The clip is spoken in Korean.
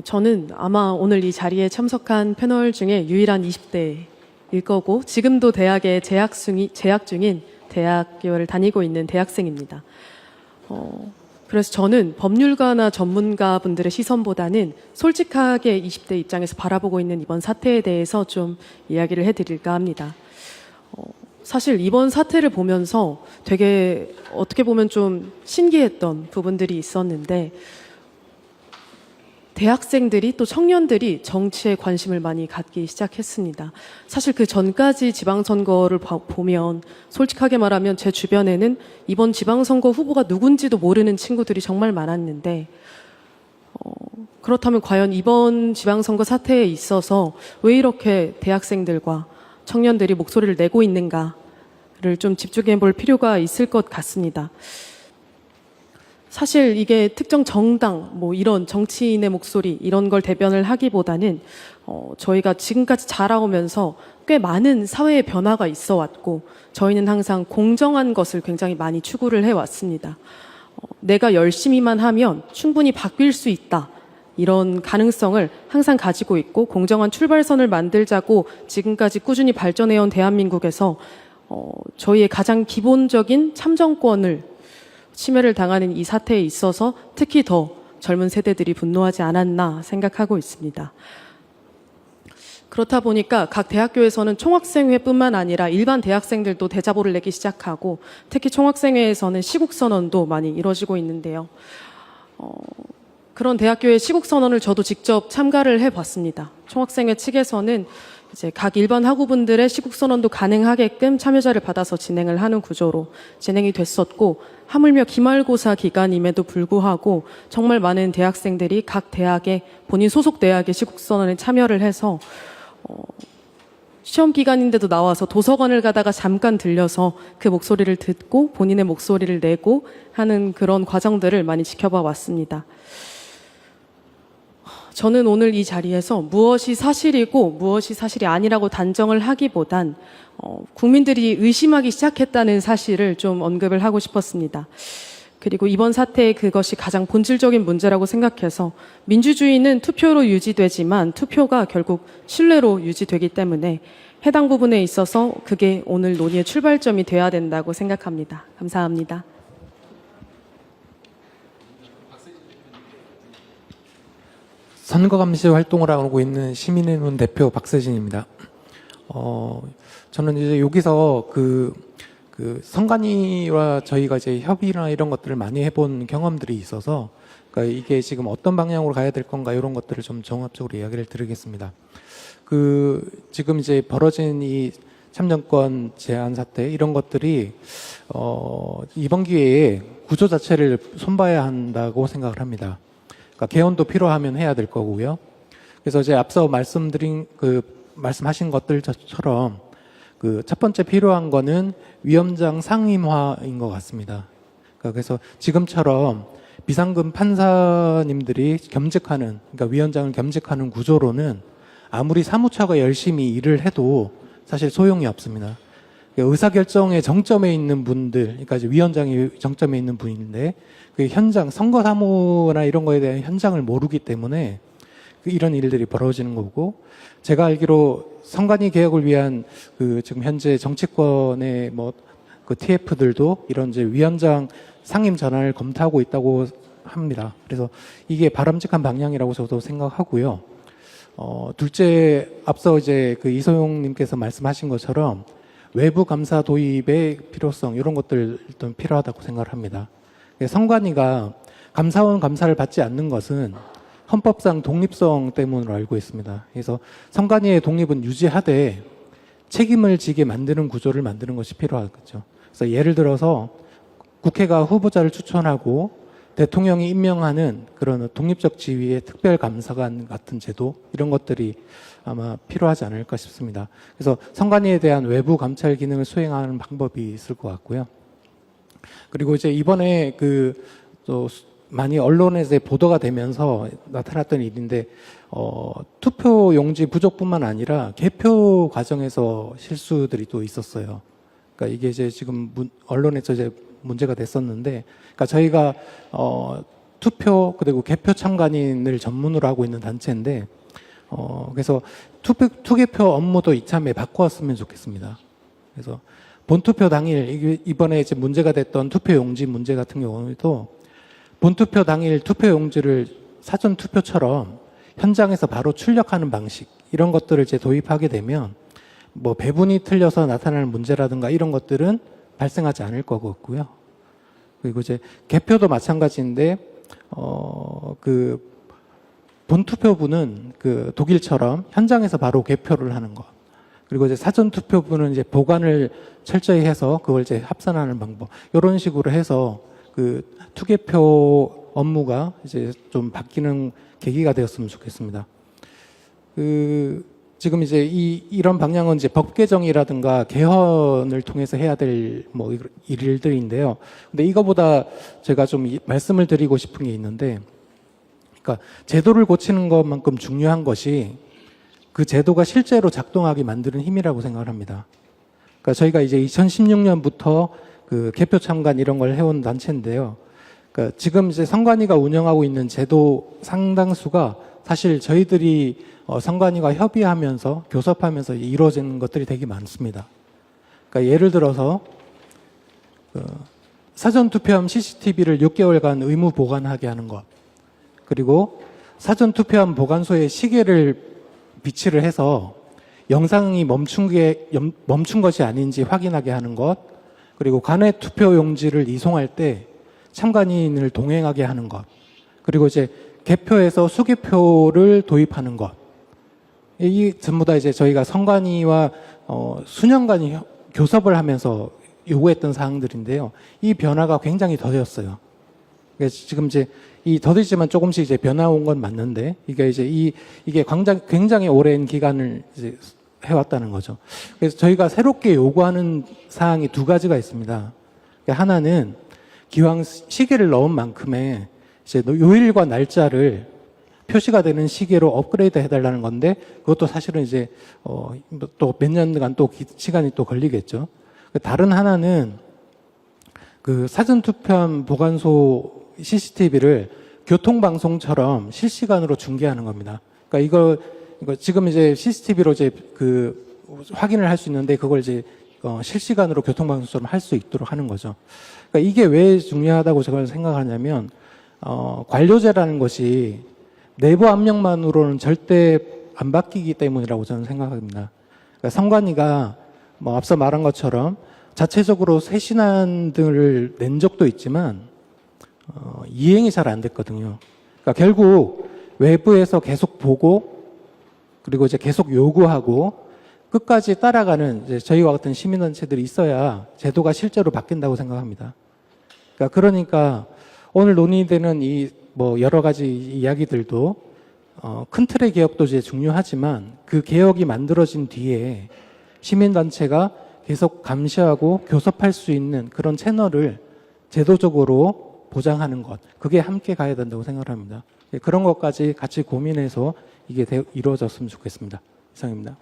저는 아마 오늘 이 자리에 참석한 패널 중에 유일한 20대일 거고 지금도 대학에 재학 중인 대학교를 다니고 있는 대학생입니다. 그래서 저는 법률가나 전문가분들의 시선보다는 솔직하게 20대 입장에서 바라보고 있는 이번 사태에 대해서 좀 이야기를 해드릴까 합니다. 사실 이번 사태를 보면서 되게 어떻게 보면 좀 신기했던 부분들이 있었는데 대학생들이 또 청년들이 정치에 관심을 많이 갖기 시작했습니다. 사실 그 전까지 지방선거를 보면 솔직하게 말하면 제 주변에는 이번 지방선거 후보가 누군지도 모르는 친구들이 정말 많았는데 그렇다면 과연 이번 지방선거 사태에 있어서 왜 이렇게 대학생들과 청년들이 목소리를 내고 있는가를 좀 집중해 볼 필요가 있을 것 같습니다. 사실 이게 특정 정당, 이런 정치인의 목소리 이런 걸 대변을 하기보다는 저희가 지금까지 자라오면서 꽤 많은 사회의 변화가 있어 왔고 저희는 항상 공정한 것을 굉장히 많이 추구를 해왔습니다. 내가 열심히만 하면 충분히 바뀔 수 있다. 이런 가능성을 항상 가지고 있고 공정한 출발선을 만들자고 지금까지 꾸준히 발전해온 대한민국에서 저희의 가장 기본적인 참정권을 침해를 당하는 이 사태에 있어서 특히 더 젊은 세대들이 분노하지 않았나 생각하고 있습니다. 그렇다 보니까 각 대학교에서는 총학생회뿐만 아니라 일반 대학생들도 대자보를 내기 시작하고 특히 총학생회에서는 시국선언도 많이 이루어지고 있는데요. 그런 대학교의 시국선언을 저도 직접 참가를 해봤습니다. 총학생회 측에서는 이제 각 일반 학우분들의 시국선언도 가능하게끔 참여자를 받아서 진행을 하는 구조로 진행이 됐었고 하물며 기말고사 기간임에도 불구하고 정말 많은 대학생들이 각 대학의 본인 소속 대학의 시국선언에 참여를 해서 시험 기간인데도 나와서 도서관을 가다가 잠깐 들려서 그 목소리를 듣고 본인의 목소리를 내고 하는 그런 과정들을 많이 지켜봐 왔습니다. 저는 오늘 이 자리에서 무엇이 사실이고 무엇이 사실이 아니라고 단정을 하기보단 국민들이 의심하기 시작했다는 사실을 좀 언급을 하고 싶었습니다. 그리고 이번 사태의 그것이 가장 본질적인 문제라고 생각해서 민주주의는 투표로 유지되지만 투표가 결국 신뢰로 유지되기 때문에 해당 부분에 있어서 그게 오늘 논의의 출발점이 돼야 된다고 생각합니다. 감사합니다. 선거감시 활동을 하고 있는 시민의 눈 대표 박세진입니다. 저는 이제 여기서 그 선관위와 저희가 이제 협의나 이런 것들을 많이 해본 경험들이 있어서 그러니까 이게 지금 어떤 방향으로 가야 될 건가 이런 것들을 좀 종합적으로 이야기를 드리겠습니다. 지금 이제 벌어진 이 참정권 제한 사태 이런 것들이 이번 기회에 구조 자체를 손봐야 한다고 생각을 합니다. 그러니까 개헌도 필요하면 해야 될 거고요. 그래서 이제 앞서 말씀하신 것들처럼 첫 번째 필요한 거는 위원장 상임화인 것 같습니다. 그래서 지금처럼 비상금 판사님들이 겸직하는, 그러니까 위원장을 겸직하는 구조로는 아무리 사무처가 열심히 일을 해도 사실 소용이 없습니다. 의사결정의 정점에 있는 분들, 그러니까 이제 위원장이 정점에 있는 분인데 그 현장, 선거 사무나 이런 거에 대한 현장을 모르기 때문에 이런 일들이 벌어지는 거고, 제가 알기로 선관위 개혁을 위한 지금 현재 정치권의 TF들도 이런 이제 위원장 상임 전환을 검토하고 있다고 합니다. 그래서 이게 바람직한 방향이라고 저도 생각하고요. 둘째, 앞서 이제 이소용님께서 말씀하신 것처럼 외부 감사 도입의 필요성 이런 것들도 필요하다고 생각을 합니다. 선관위가 감사원 감사를 받지 않는 것은 헌법상 독립성 때문으로 알고 있습니다. 그래서 선관위의 독립은 유지하되 책임을 지게 만드는 구조를 만드는 것이 필요하겠죠. 그래서 예를 들어서 국회가 후보자를 추천하고 대통령이 임명하는 그런 독립적 지위의 특별감사관 같은 제도 이런 것들이 아마 필요하지 않을까 싶습니다. 그래서 선관위에 대한 외부 감찰 기능을 수행하는 방법이 있을 것 같고요. 그리고 이제 이번에 또 많이 언론에서 보도가 되면서 나타났던 일인데 투표 용지 부족뿐만 아니라 개표 과정에서 실수들이 또 있었어요. 그러니까 이게 이제 지금 언론에서 이제 문제가 됐었는데, 그러니까 저희가 투표 그리고 개표 참관인을 전문으로 하고 있는 단체인데 그래서 투개표 업무도 이참에 바꾸었으면 좋겠습니다. 그래서 본투표 당일 이번에 이제 문제가 됐던 투표용지 문제 같은 경우에도 본투표 당일 투표용지를 사전 투표처럼 현장에서 바로 출력하는 방식 이런 것들을 이제 도입하게 되면 뭐 배분이 틀려서 나타나는 문제라든가 이런 것들은 발생하지 않을 거고요. 그리고 이제 개표도 마찬가지인데 그 본투표부는 그 독일처럼 현장에서 바로 개표를 하는 것. 그리고 이제 사전 투표부는 이제 보관을 철저히 해서 그걸 이제 합산하는 방법. 이런 식으로 해서 그 투개표 업무가 이제 좀 바뀌는 계기가 되었으면 좋겠습니다. 지금 이제 이런 방향은 이제 법 개정이라든가 개헌을 통해서 해야 될 뭐 일들인데요. 근데 이거보다 제가 좀 말씀을 드리고 싶은 게 있는데, 그러니까 제도를 고치는 것만큼 중요한 것이 그 제도가 실제로 작동하게 만드는 힘이라고 생각을 합니다. 그러니까 저희가 이제 2016년부터 그 개표 참관 이런 걸 해온 단체인데요. 그러니까 지금 이제 선관위가 운영하고 있는 제도 상당수가 사실 저희들이 선관위가 협의하면서 교섭하면서 이루어지는 것들이 되게 많습니다. 그러니까 예를 들어서 사전 투표함 CCTV를 6개월간 의무 보관하게 하는 것, 그리고 사전 투표함 보관소에 시계를 비치를 해서 영상이 멈춘 것이 아닌지 확인하게 하는 것, 그리고 관외 투표 용지를 이송할 때 참관인을 동행하게 하는 것, 그리고 이제 개표에서 수개표를 도입하는 것. 이 전부 다 이제 저희가 선관위와 수년간 교섭을 하면서 요구했던 사항들인데요. 이 변화가 굉장히 더뎠어요. 그래서 지금 이제 더디지만 조금씩 이제 변화 온 건 맞는데, 이게 이제 이게 굉장히 오랜 기간을 이제 해왔다는 거죠. 그래서 저희가 새롭게 요구하는 사항이 두 가지가 있습니다. 하나는 기왕 시계를 넣은 만큼의 이제 요일과 날짜를 표시가 되는 시계로 업그레이드 해달라는 건데, 그것도 사실은 이제 또 몇 년간 또 시간이 또 걸리겠죠. 다른 하나는 그 사전투표함 보관소 CCTV를 교통방송처럼 실시간으로 중계하는 겁니다. 그러니까 이거 지금 이제 CCTV로 이제 그 확인을 할 수 있는데, 그걸 이제 실시간으로 교통방송처럼 할 수 있도록 하는 거죠. 그러니까 이게 왜 중요하다고 제가 생각하냐면, 관료제라는 것이 내부 압력만으로는 절대 안 바뀌기 때문이라고 저는 생각합니다. 그러니까 선관위가 뭐 앞서 말한 것처럼 자체적으로 쇄신안 등을 낸 적도 있지만 이행이 잘 안 됐거든요. 그러니까 결국 외부에서 계속 보고, 그리고 이제 계속 요구하고 끝까지 따라가는 이제 저희와 같은 시민단체들이 있어야 제도가 실제로 바뀐다고 생각합니다. 그러니까 오늘 논의되는 이 뭐 여러 가지 이야기들도 큰 틀의 개혁도 이제 중요하지만, 그 개혁이 만들어진 뒤에 시민단체가 계속 감시하고 교섭할 수 있는 그런 채널을 제도적으로 보장하는 것, 그게 함께 가야 된다고 생각합니다. 그런 것까지 같이 고민해서 이게 이루어졌으면 좋겠습니다. 이상입니다.